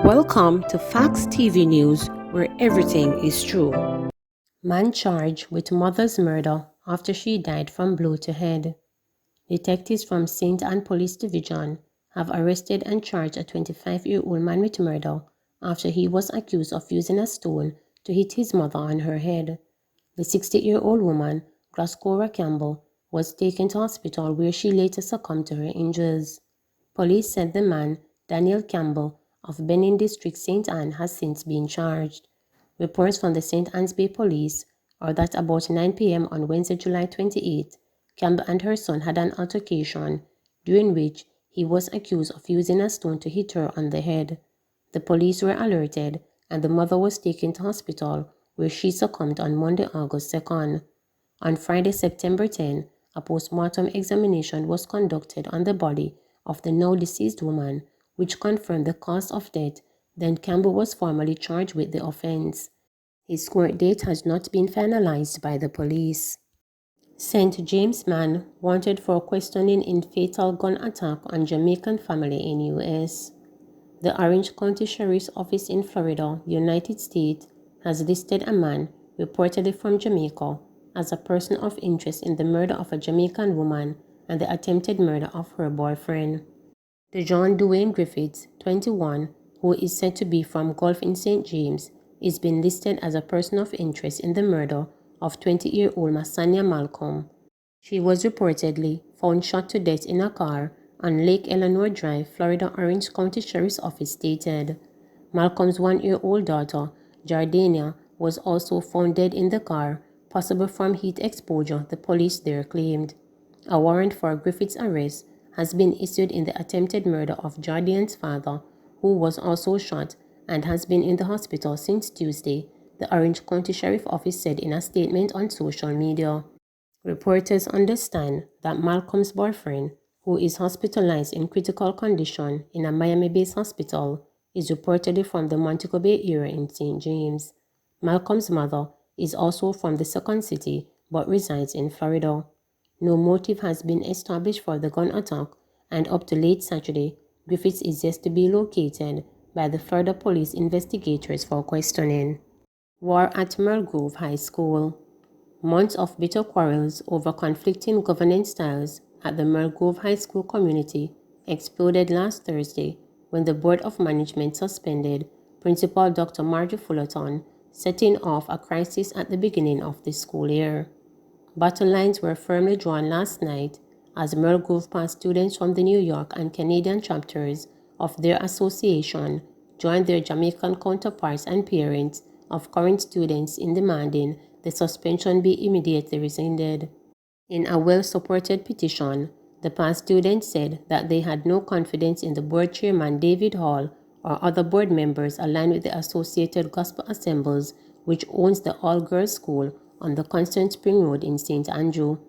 Welcome to Facts TV News, where everything is true. Man charged with mother's murder after she died from blow to head. Detectives from St. Anne Police Division have arrested and charged a 25-year-old man with murder after he was accused of using a stone to hit his mother on her head. The 60-year-old woman, Glascora Campbell, was taken to hospital where she later succumbed to her injuries. Police said the man, Daniel Campbell, of Benin District, St. Anne, has since been charged. Reports from the St. Anne's Bay Police are that about 9 p.m. on Wednesday, July 28, Campbell and her son had an altercation, during which he was accused of using a stone to hit her on the head. The police were alerted, and the mother was taken to hospital, where she succumbed on Monday, August 2nd. On Friday, September 10, a postmortem examination was conducted on the body of the now deceased woman, which confirmed the cause of death. Then Campbell was formally charged with the offense. His court date has not been finalized by the police. St. James man wanted for questioning in fatal gun attack on Jamaican family in U.S. The Orange County Sheriff's Office in Florida, United States, has listed a man, reportedly from Jamaica, as a person of interest in the murder of a Jamaican woman and the attempted murder of her boyfriend. John Dwayne Griffiths, 21, who is said to be from Gulf in St. James, is being listed as a person of interest in the murder of 20-year-old Masania Malcolm. She was reportedly found shot to death in a car on Lake Eleanor Drive, Florida. Orange County Sheriff's Office stated. Malcolm's 1-year-old daughter, Jardania, was also found dead in the car, possible from heat exposure, the police there claimed. A warrant for Griffith's arrest has been issued in the attempted murder of Jardanian's father, who was also shot and has been in the hospital since Tuesday, the Orange County Sheriff's Office said in a statement on social media. Reporters understand that Malcolm's boyfriend, who is hospitalized in critical condition in a Miami-based hospital, is reportedly from the Montego Bay area in St. James. Malcolm's mother is also from the second city but resides in Florida. No motive has been established for the gun attack, and up to late Saturday, Griffiths is yet to be located by the Florida police investigators for questioning. War at Merle Grove High School. Months of bitter quarrels over conflicting governance styles at the Merle Grove High School community exploded last Thursday when the Board of Management suspended Principal Dr. Margie Fullerton, setting off a crisis at the beginning of the school year. Battle lines were firmly drawn last night as Merle Grove past students from the New York and Canadian chapters of their association joined their Jamaican counterparts and parents of current students in demanding the suspension be immediately rescinded. In a well-supported petition, the past students said that they had no confidence in the board chairman David Hall or other board members aligned with the Associated Gospel Assemblies, which owns the all-girls school on the Constant Spring Road in St. Andrew.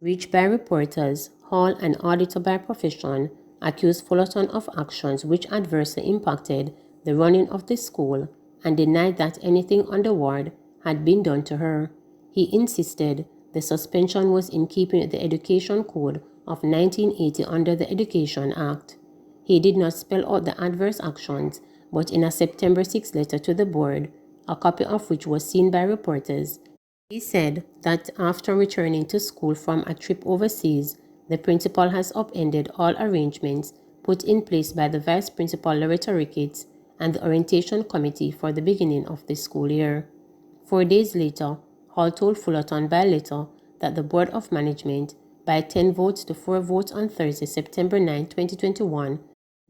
Reached by reporters, Hall, an auditor by profession, accused Fullerton of actions which adversely impacted the running of the school and denied that anything untoward had been done to her. He insisted the suspension was in keeping with the Education Code of 1980 under the Education Act. He did not spell out the adverse actions, but in a September 6 letter to the board, a copy of which was seen by reporters, he said that after returning to school from a trip overseas, the principal has upended all arrangements put in place by the Vice Principal Loretta Ricketts and the Orientation Committee for the beginning of the school year. 4 days later, Hall told Fullerton by letter that the Board of Management, by 10 votes to 4 votes on Thursday, September 9, 2021,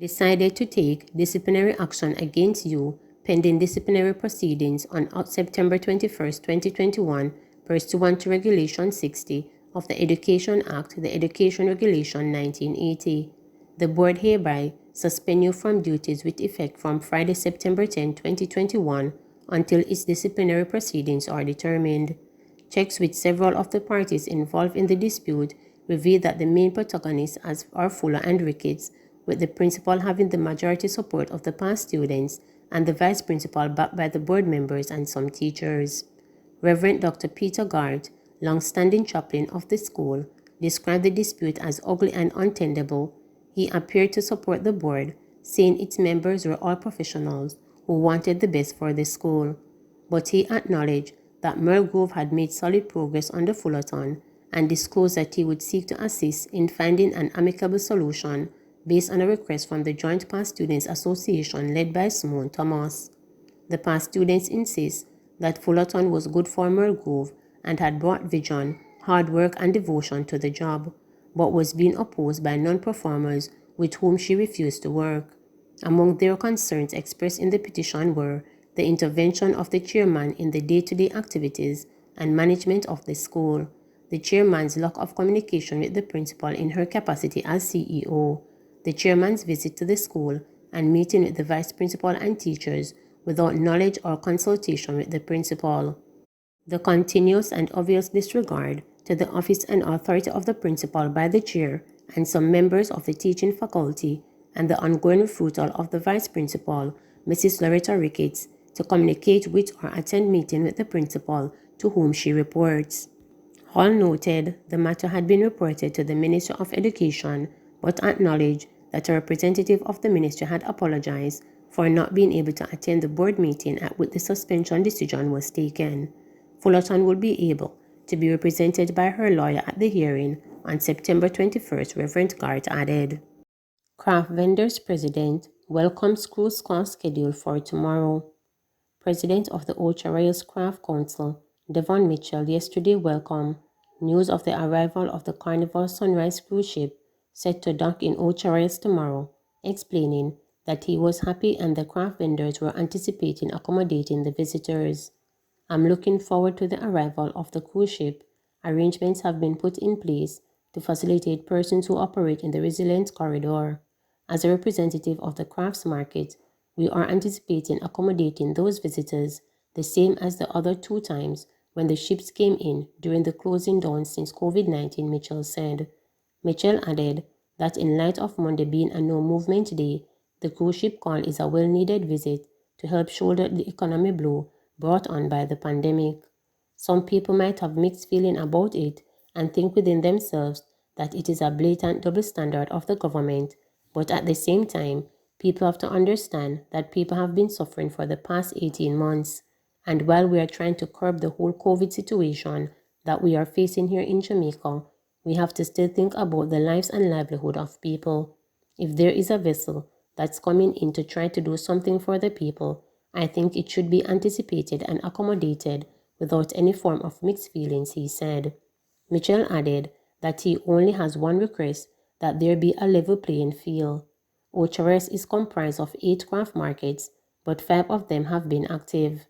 decided to take disciplinary action against you pending disciplinary proceedings on September 21, 2021, pursuant to Regulation 60 of the Education Act, the Education Regulation 1980. The board hereby suspend you from duties with effect from Friday, September 10, 2021, until its disciplinary proceedings are determined. Checks with several of the parties involved in the dispute reveal that the main protagonists are Fuller and Ricketts, with the principal having the majority support of the past students and the vice principal backed by the board members and some teachers. Reverend Dr. Peter Gart, long-standing chaplain of the school, described the dispute as ugly and untenable. He appeared to support the board saying its members were all professionals who wanted the best for the school. But he acknowledged that Merle Grove had made solid progress under Fullerton and disclosed that he would seek to assist in finding an amicable solution based on a request from the Joint Past Students Association led by Simone Thomas. The past students insist that Fullerton was good for Merle Grove and had brought vision, hard work and devotion to the job, but was being opposed by non-performers with whom she refused to work. Among their concerns expressed in the petition were the intervention of the chairman in the day-to-day activities and management of the school, the chairman's lack of communication with the principal in her capacity as CEO, the chairman's visit to the school and meeting with the vice principal and teachers without knowledge or consultation with the principal, the continuous and obvious disregard to the office and authority of the principal by the chair and some members of the teaching faculty, and the ongoing refusal of the vice principal, Mrs. Loretta Ricketts, to communicate with or attend meeting with the principal to whom she reports. Hall noted the matter had been reported to the Ministry of Education, but acknowledged that a representative of the ministry had apologized for not being able to attend the board meeting at which the suspension decision was taken. Fullerton will be able to be represented by her lawyer at the hearing on September 21st, Reverend Gart added. Craft Vendors President welcomes cruise course schedule for tomorrow. President of the Ocho Rios Craft Council, Devon Mitchell, yesterday welcomed news of the arrival of the Carnival Sunrise cruise ship set to dock in Ocho Rios tomorrow, explaining that he was happy and the craft vendors were anticipating accommodating the visitors. I'm looking forward to the arrival of the cruise ship. Arrangements have been put in place to facilitate persons who operate in the Resilience Corridor. As a representative of the crafts market, we are anticipating accommodating those visitors the same as the other 2 times when the ships came in during the closing down since COVID-19, Mitchell said. Mitchell added that in light of Monday being a no-movement day, the cruise ship call is a well-needed visit to help shoulder the economic blow brought on by the pandemic. Some people might have mixed feeling about it and think within themselves that it is a blatant double standard of the government, but at the same time, people have to understand that people have been suffering for the past 18 months. And while we are trying to curb the whole COVID situation that we are facing here in Jamaica, we have to still think about the lives and livelihood of people. If there is a vessel that's coming in to try to do something for the people, I think it should be anticipated and accommodated without any form of mixed feelings, he said. Mitchell added that he only has one request, that there be a level playing field. Ocho Rios is comprised of 8 craft markets, but 5 of them have been active.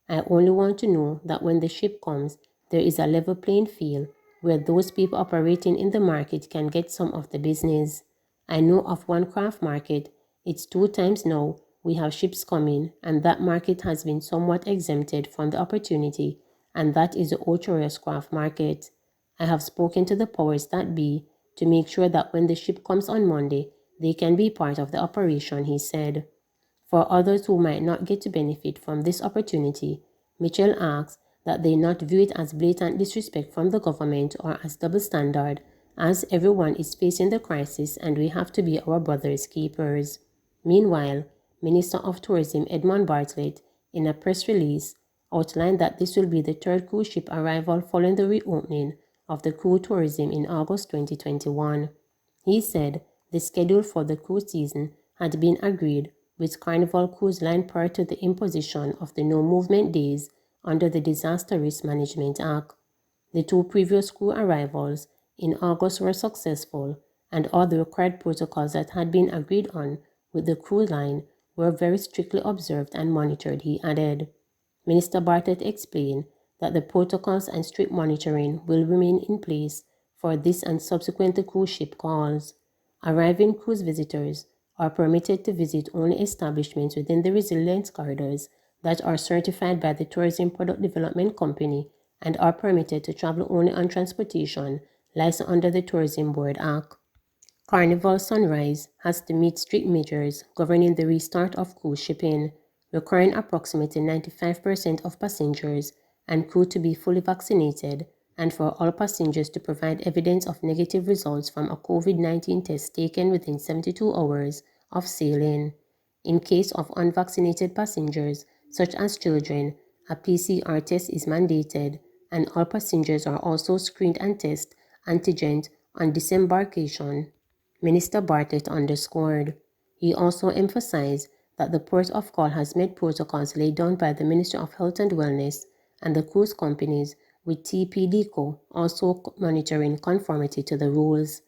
I only want to know that when the ship comes, there is a level playing field where those people operating in the market can get some of the business. I know of one craft market. It's 2 times now we have ships coming, and that market has been somewhat exempted from the opportunity, and that is the Ocho Rios craft market. I have spoken to the powers that be to make sure that when the ship comes on Monday, they can be part of the operation, he said. For others who might not get to benefit from this opportunity, Mitchell asks that they not view it as blatant disrespect from the government or as double standard, as everyone is facing the crisis and we have to be our brother's keepers. Meanwhile, Minister of Tourism Edmond Bartlett, in a press release, outlined that this will be the 3rd cruise ship arrival following the reopening of the cruise tourism in August 2021. He said the schedule for the cruise season had been agreed with Carnival Cruise Line prior to the imposition of the no-movement days under the Disaster Risk Management Act. The 2 previous crew arrivals in August were successful, and all the required protocols that had been agreed on with the cruise line were very strictly observed and monitored, he added. Minister Bartlett explained that the protocols and strict monitoring will remain in place for this and subsequent cruise ship calls. Arriving cruise visitors are permitted to visit only establishments within the resilience corridors that are certified by the Tourism Product Development Company and are permitted to travel only on transportation licensed under the Tourism Board Act. Carnival Sunrise has to meet strict measures governing the restart of cruise shipping, requiring approximately 95% of passengers and crew to be fully vaccinated and for all passengers to provide evidence of negative results from a COVID-19 test taken within 72 hours of sailing. In case of unvaccinated passengers, such as children, a PCR test is mandated, and all passengers are also screened and tested antigen on disembarkation, Minister Bartlett underscored. He also emphasized that the port of call has met protocols laid down by the Ministry of Health and Wellness and the cruise companies, with TPDCO also monitoring conformity to the rules.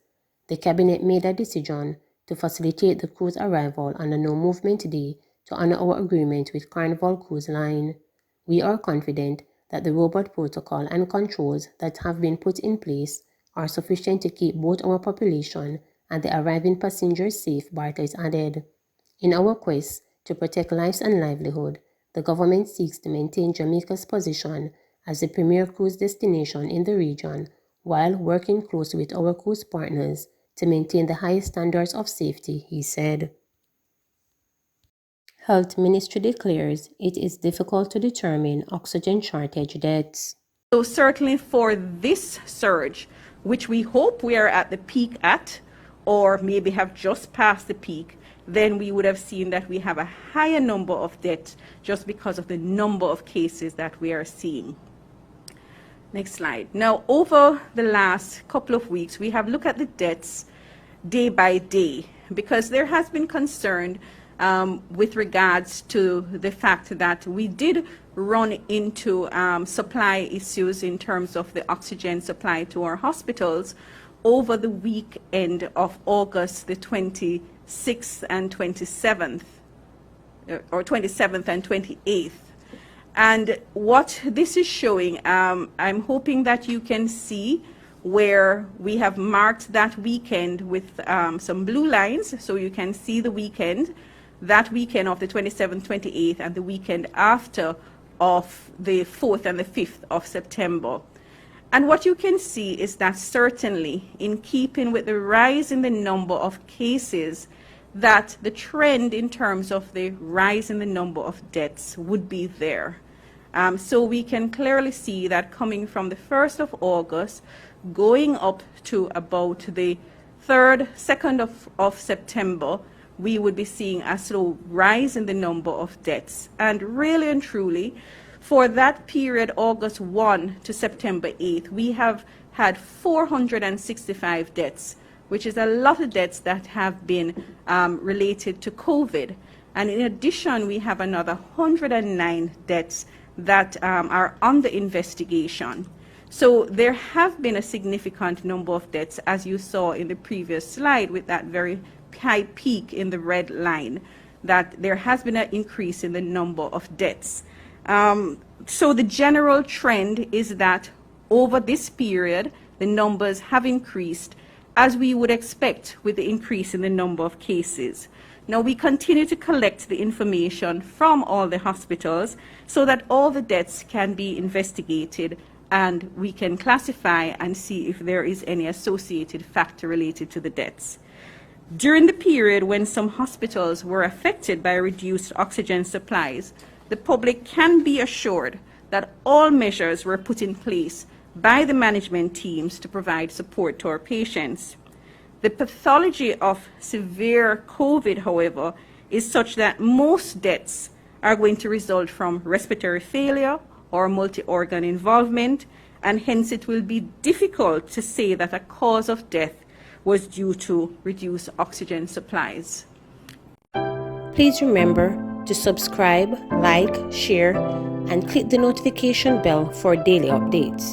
The Cabinet made a decision to facilitate the cruise arrival on a no-movement day to honor our agreement with Carnival Cruise Line. We are confident that the robust protocol and controls that have been put in place are sufficient to keep both our population and the arriving passengers safe, Bartlett added. In our quest to protect lives and livelihood, the government seeks to maintain Jamaica's position as the premier cruise destination in the region while working closely with our cruise partners to maintain the highest standards of safety, he said. Health Ministry declares it is difficult to determine oxygen shortage deaths. So certainly for this surge, which we hope we are at the peak at, or maybe have just passed the peak, then we would have seen that we have a higher number of deaths just because of the number of cases that we are seeing. Next slide. Now, over the last couple of weeks, we have looked at the deaths day by day because there has been concern with regards to the fact that we did run into supply issues in terms of the oxygen supply to our hospitals over the weekend of August the 26th and 27th, or 27th and 28th. And what this is showing, I'm hoping that you can see where we have marked that weekend with some blue lines, so you can see the weekend, that weekend of the 27th, 28th, and the weekend after of the 4th and the 5th of September. And what you can see is that certainly in keeping with the rise in the number of cases, that the trend in terms of the rise in the number of deaths would be there. So we can clearly see that coming from the 1st of August, going up to about the 2nd of September, we would be seeing a slow rise in the number of deaths. And really and truly, for that period, August 1 to September 8th, we have had 465 deaths, which is a lot of deaths that have been related to COVID. And in addition, we have another 109 deaths that are under investigation. So there have been a significant number of deaths, as you saw in the previous slide with that very high peak in the red line, that there has been an increase in the number of deaths. So the general trend is that over this period, the numbers have increased, as we would expect with the increase in the number of cases. Now, we continue to collect the information from all the hospitals so that all the deaths can be investigated and we can classify and see if there is any associated factor related to the deaths. During the period when some hospitals were affected by reduced oxygen supplies, the public can be assured that all measures were put in place by the management teams to provide support to our patients. The pathology of severe COVID, however, is such that most deaths are going to result from respiratory failure or multi-organ involvement, and hence it will be difficult to say that a cause of death was due to reduced oxygen supplies. Please remember to subscribe, like, share, and click the notification bell for daily updates.